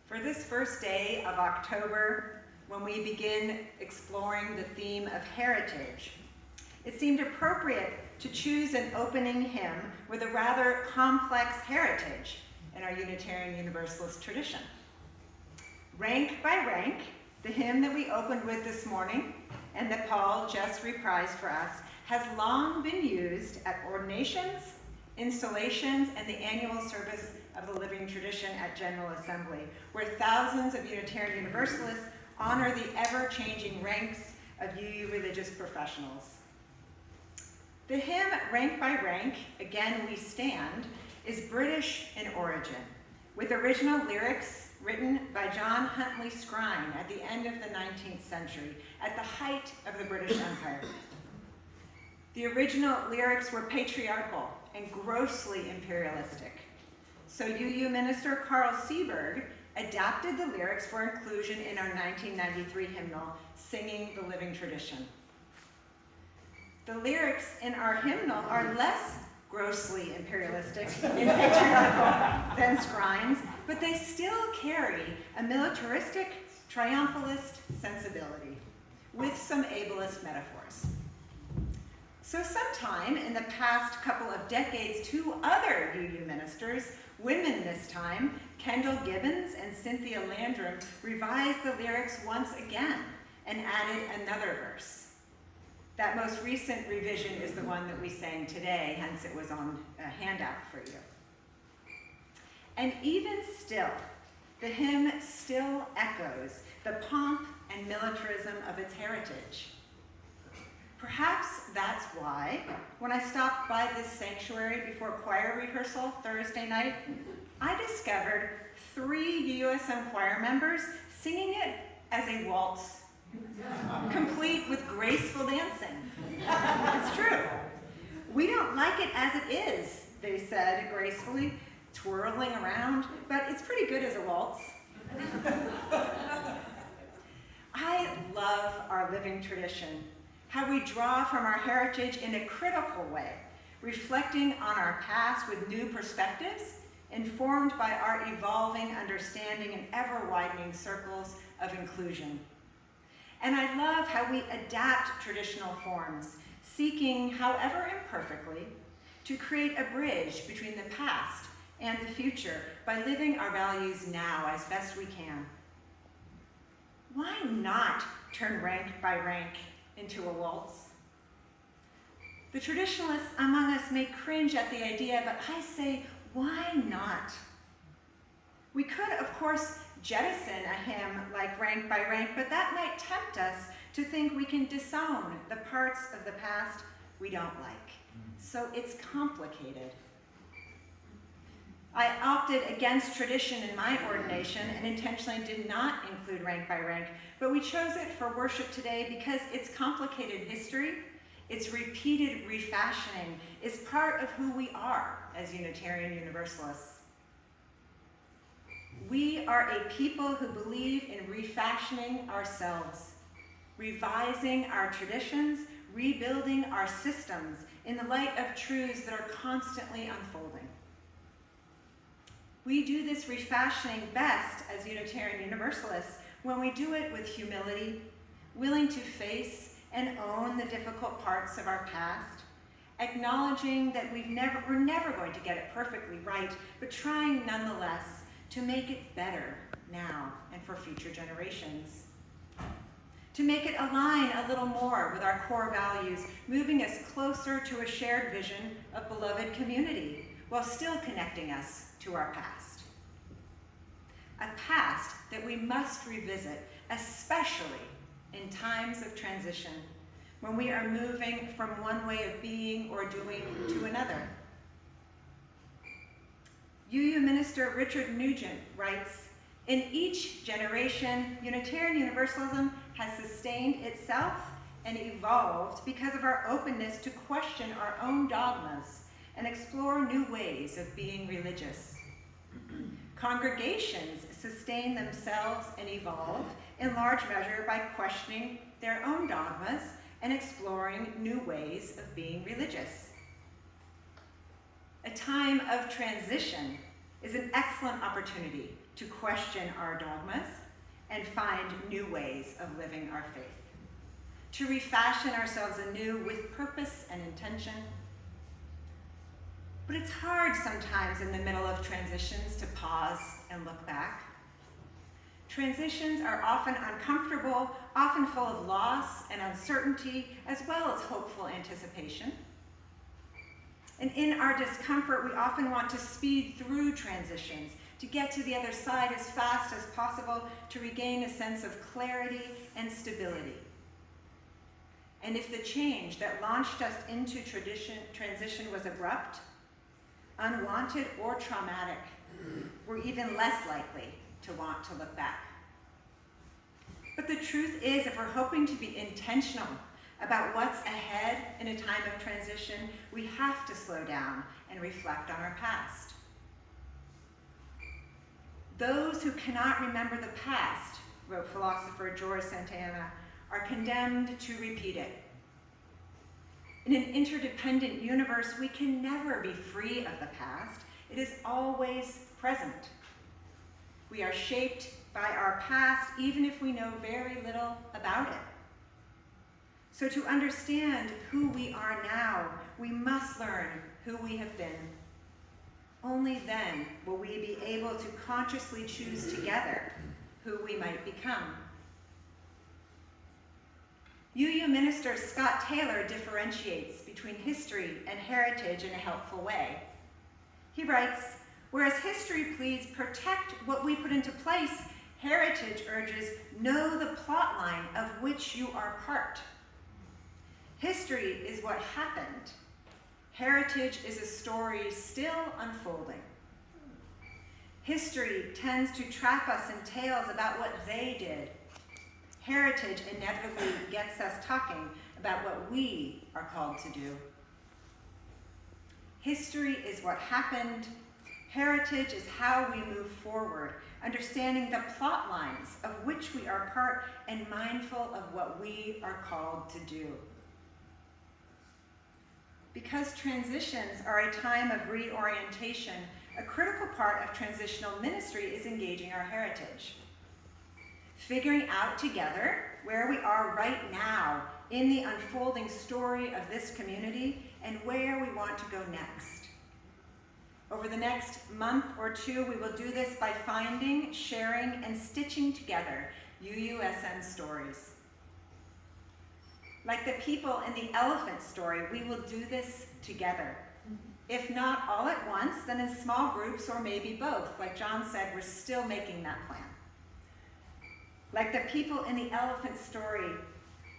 For this first day of October, when we begin exploring the theme of heritage, it seemed appropriate to choose an opening hymn with a rather complex heritage in our Unitarian Universalist tradition. Rank by Rank, the hymn that we opened with this morning and that Paul just reprised for us, has long been used at ordinations, installations, and the annual service of the living tradition at General Assembly, where thousands of Unitarian Universalists honor the ever-changing ranks of UU religious professionals. The hymn Rank by Rank, Again We Stand, is British in origin, with original lyrics written by John Huntley Scrine at the end of the 19th century, at the height of the British Empire. The original lyrics were patriarchal and grossly imperialistic. So UU minister Carl Seberg adapted the lyrics for inclusion in our 1993 hymnal, Singing the Living Tradition. The lyrics in our hymnal are less grossly imperialistic and patriarchal than Scrine's, but they still carry a militaristic, triumphalist sensibility with some ableist metaphors. So sometime in the past couple of decades, two other UU ministers, women this time, Kendall Gibbons and Cynthia Landrum, revised the lyrics once again and added another verse. That most recent revision is the one that we sang today, hence it was on a handout for you. And even still, the hymn still echoes the pomp and militarism of its heritage. Perhaps that's why, when I stopped by this sanctuary before choir rehearsal Thursday night, I discovered 3 USM choir members singing it as a waltz, complete with graceful dancing. It's true. We don't like it as it is, they said gracefully, twirling around, but it's pretty good as a waltz. I love our living tradition, how we draw from our heritage in a critical way, reflecting on our past with new perspectives, informed by our evolving understanding in ever-widening circles of inclusion. And I love how we adapt traditional forms, seeking, however imperfectly, to create a bridge between the past and the future by living our values now as best we can. Why not turn rank by rank into a waltz? The traditionalists among us may cringe at the idea, but I say, why not? We could, of course, jettison a hymn like Rank by Rank, but that might tempt us to think we can disown the parts of the past we don't like. So it's complicated. I opted against tradition in my ordination and intentionally did not include Rank by Rank, but we chose it for worship today because its complicated history, its repeated refashioning, is part of who we are as Unitarian Universalists. We are a people who believe in refashioning ourselves, revising our traditions, rebuilding our systems in the light of truths that are constantly unfolding. We do this refashioning best as Unitarian Universalists when we do it with humility, willing to face and own the difficult parts of our past, acknowledging that we're never going to get it perfectly right, but trying nonetheless to make it better now and for future generations. To make it align a little more with our core values, moving us closer to a shared vision of beloved community, while still connecting us to our past. A past that we must revisit, especially in times of transition, when we are moving from one way of being or doing to another. UU Minister Richard Nugent writes, "In each generation, Unitarian Universalism has sustained itself and evolved because of our openness to question our own dogmas and explore new ways of being religious. Congregations sustain themselves and evolve in large measure by questioning their own dogmas and exploring new ways of being religious. A time of transition is an excellent opportunity to question our dogmas and find new ways of living our faith, to refashion ourselves anew with purpose and intention. But it's hard sometimes in the middle of transitions to pause and look back. Transitions are often uncomfortable, often full of loss and uncertainty, as well as hopeful anticipation. And in our discomfort, we often want to speed through transitions, to get to the other side as fast as possible, to regain a sense of clarity and stability. And if the change that launched us into transition was abrupt, unwanted, or traumatic, we're even less likely to want to look back. But the truth is, if we're hoping to be intentional about what's ahead in a time of transition, we have to slow down and reflect on our past. Those who cannot remember the past, wrote philosopher George Santayana, are condemned to repeat it. In an interdependent universe, we can never be free of the past. It is always present. We are shaped by our past, even if we know very little about it. So to understand who we are now, we must learn who we have been. Only then will we be able to consciously choose together who we might become. UU minister Scott Taylor differentiates between history and heritage in a helpful way. He writes, whereas history pleads protect what we put into place, heritage urges know the plot line of which you are part. History is what happened. Heritage is a story still unfolding. History tends to trap us in tales about what they did. Heritage inevitably gets us talking about what we are called to do. History is what happened. Heritage is how we move forward, understanding the plot lines of which we are part and mindful of what we are called to do. Because transitions are a time of reorientation, a critical part of transitional ministry is engaging our heritage. Figuring out together where we are right now in the unfolding story of this community and where we want to go next. Over the next month or two, we will do this by finding, sharing, and stitching together UUSM stories. Like the people in the elephant story, we will do this together. If not all at once, then in small groups or maybe both. Like John said, we're still making that plan. Like the people in the elephant story,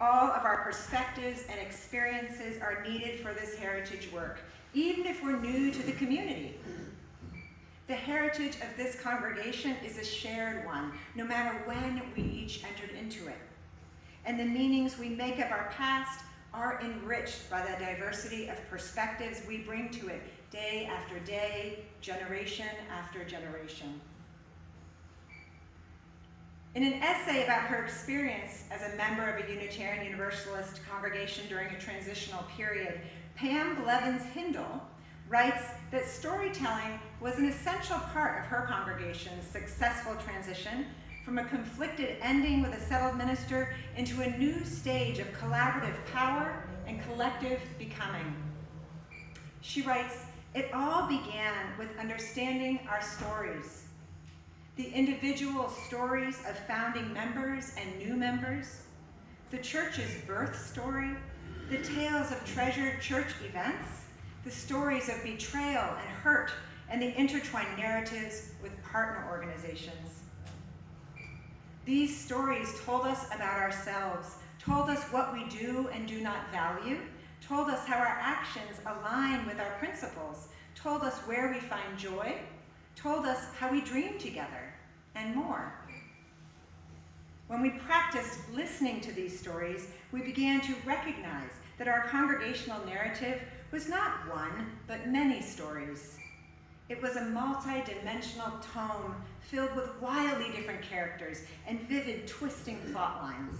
all of our perspectives and experiences are needed for this heritage work, even if we're new to the community. The heritage of this congregation is a shared one, no matter when we each entered into it. And the meanings we make of our past are enriched by the diversity of perspectives we bring to it day after day, generation after generation. In an essay about her experience as a member of a Unitarian Universalist congregation during a transitional period, Pam Blevins-Hindle writes that storytelling was an essential part of her congregation's successful transition from a conflicted ending with a settled minister into a new stage of collaborative power and collective becoming. She writes, it all began with understanding our stories. The individual stories of founding members and new members, the church's birth story, the tales of treasured church events, the stories of betrayal and hurt, and the intertwined narratives with partner organizations. These stories told us about ourselves, told us what we do and do not value, told us how our actions align with our principles, told us where we find joy, told us how we dream together, and more. When we practiced listening to these stories, we began to recognize that our congregational narrative was not one, but many stories. It was a multi-dimensional tome filled with wildly different characters and vivid, twisting plot lines.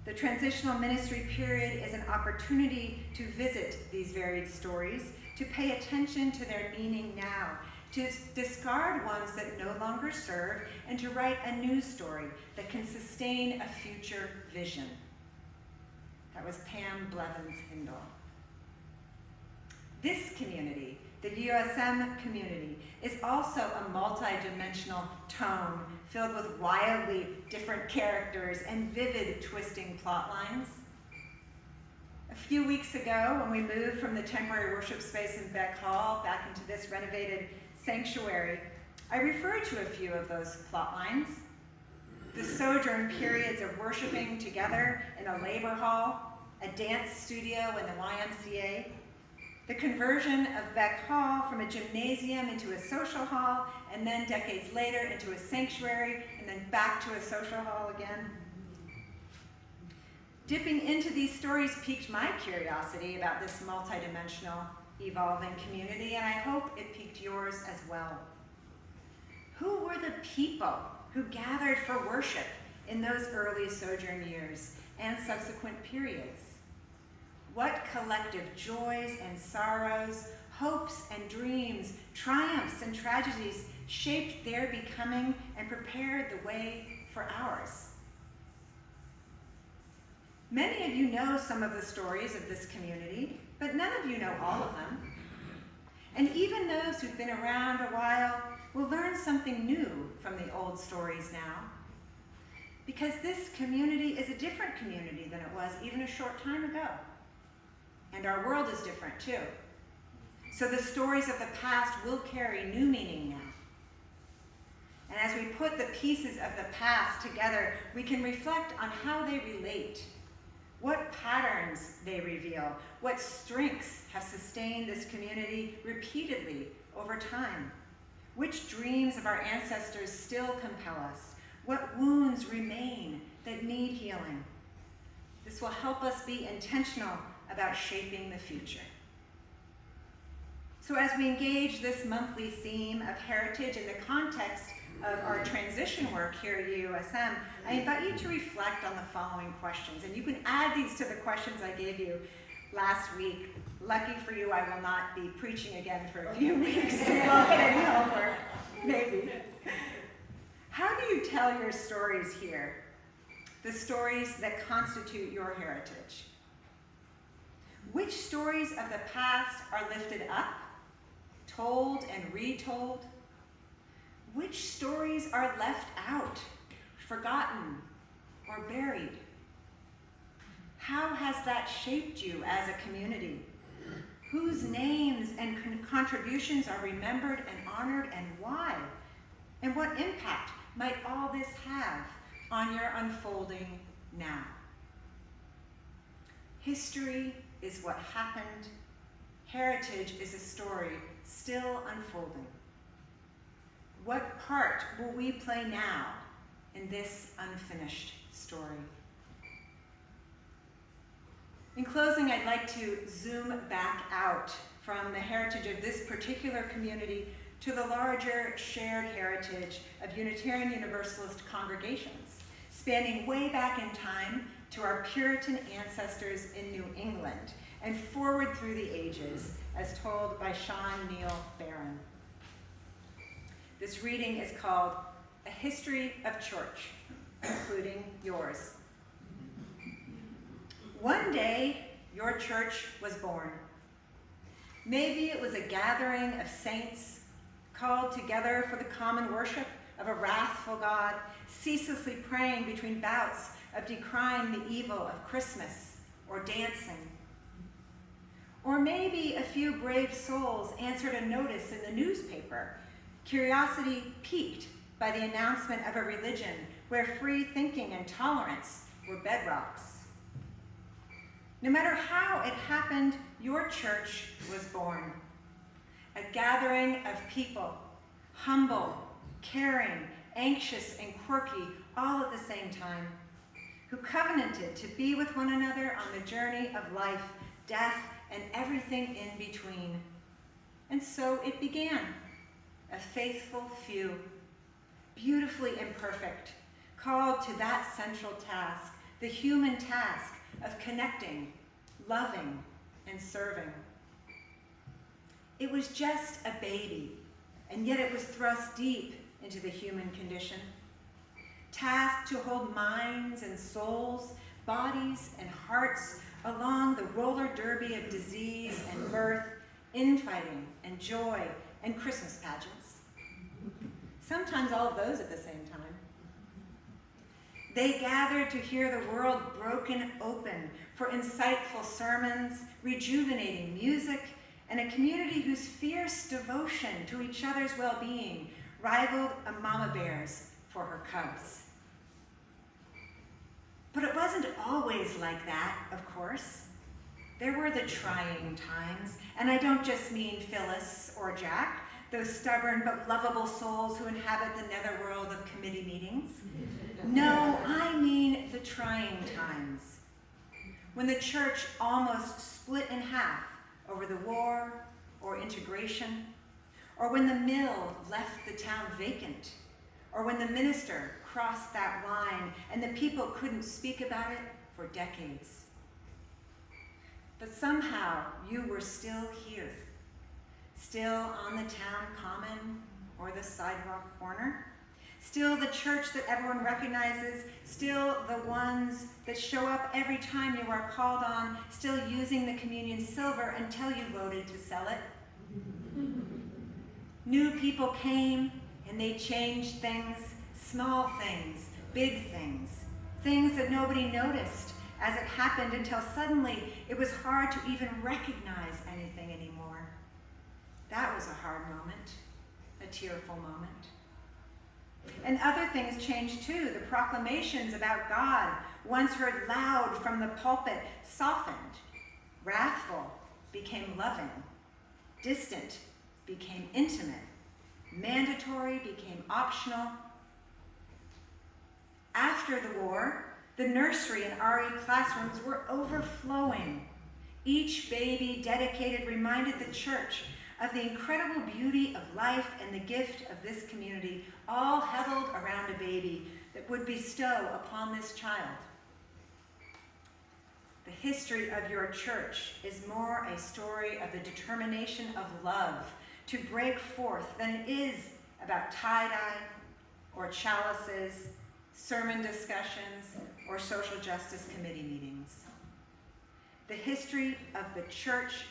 The transitional ministry period is an opportunity to visit these varied stories, to pay attention to their meaning now, to discard ones that no longer serve, and to write a new story that can sustain a future vision. That was Pam Blevins Hindle. This community, the USM community, is also a multi-dimensional tome filled with wildly different characters and vivid twisting plot lines. A few weeks ago, when we moved from the temporary worship space in Beck Hall back into this renovated sanctuary, I referred to a few of those plot lines. The sojourn periods of worshiping together in a labor hall, a dance studio in the YMCA, the conversion of Beck Hall from a gymnasium into a social hall, and then decades later into a sanctuary, and then back to a social hall again. Dipping into these stories piqued my curiosity about this multidimensional, evolving community, and I hope it piqued yours as well. Who were the people who gathered for worship in those early sojourn years and subsequent periods? What collective joys and sorrows, hopes and dreams, triumphs and tragedies shaped their becoming and prepared the way for ours? Many of you know some of the stories of this community, but none of you know all of them. And even those who've been around a while will learn something new from the old stories now. Because this community is a different community than it was even a short time ago. And our world is different too. So the stories of the past will carry new meaning now. And as we put the pieces of the past together, we can reflect on how they relate, what patterns they reveal, what strengths have sustained this community repeatedly over time, which dreams of our ancestors still compel us, what wounds remain that need healing. This will help us be intentional about shaping the future. So as we engage this monthly theme of heritage in the context of our transition work here at USM, I invite you to reflect on the following questions. And you can add these to the questions I gave you last week. Lucky for you, I will not be preaching again for a few weeks. So I'll get any homework, maybe. How do you tell your stories here? The stories that constitute your heritage. Which stories of the past are lifted up, told and retold? Which stories are left out, forgotten, or buried? How has that shaped you as a community? Whose names and contributions are remembered and honored, and why? And what impact might all this have on your unfolding now? History is what happened. Heritage is a story still unfolding. What part will we play now in this unfinished story? In closing, I'd like to zoom back out from the heritage of this particular community to the larger shared heritage of Unitarian Universalist congregations, spanning way back in time to our Puritan ancestors in New England and forward through the ages, as told by Sean Neal Barron. This reading is called A History of Church, including yours. One day, your church was born. Maybe it was a gathering of saints called together for the common worship of a wrathful God, ceaselessly praying between bouts of decrying the evil of Christmas or dancing. Or maybe a few brave souls answered a notice in the newspaper, curiosity piqued by the announcement of a religion where free thinking and tolerance were bedrocks. No matter how it happened, your church was born. A gathering of people, humble, caring, anxious, and quirky, all at the same time, who covenanted to be with one another on the journey of life, death, and everything in between. And so it began, a faithful few, beautifully imperfect, called to that central task, the human task of connecting, loving, and serving. It was just a baby, and yet it was thrust deep into the human condition, tasked to hold minds and souls, bodies and hearts along the roller derby of disease and birth, infighting and joy and Christmas pageants. Sometimes all of those at the same time. They gathered to hear the world broken open for insightful sermons, rejuvenating music, and a community whose fierce devotion to each other's well-being rivaled a mama bear's for her cubs. But it wasn't always like that, of course. There were the trying times, and I don't just mean Phyllis or Jack, those stubborn but lovable souls who inhabit the netherworld of committee meetings. No, I mean the trying times, when the church almost split in half over the war or integration, or when the mill left the town vacant, or when the minister crossed that line and the people couldn't speak about it for decades. But somehow you were still here, still on the town common or the sidewalk corner, still the church that everyone recognizes, still the ones that show up every time you are called on, still using the communion silver until you voted to sell it. New people came and they changed things, small things, big things, things that nobody noticed as it happened until suddenly it was hard to even recognize anything anymore. That was a hard moment, a tearful moment. And other things changed too. The proclamations about God, once heard loud from the pulpit, softened. Wrathful became loving. Distant became intimate. Mandatory became optional. After the war, the nursery and RE classrooms were overflowing. Each baby dedicated reminded the church of the incredible beauty of life and the gift of this community, all huddled around a baby that would bestow upon this child. The history of your church is more a story of the determination of love to break forth than it is about tie-dye or chalices, sermon discussions, or social justice committee meetings. The history of the church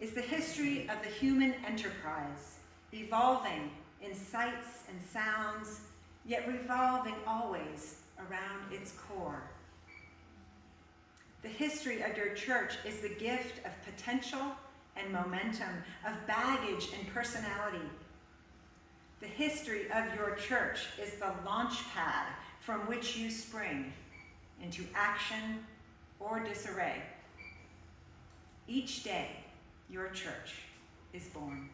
is the history of the human enterprise, evolving in sights and sounds, yet revolving always around its core. The history of your church is the gift of potential and momentum, of baggage and personality. The history of your church is the launch pad from which you spring into action or disarray. Each day, your church is born.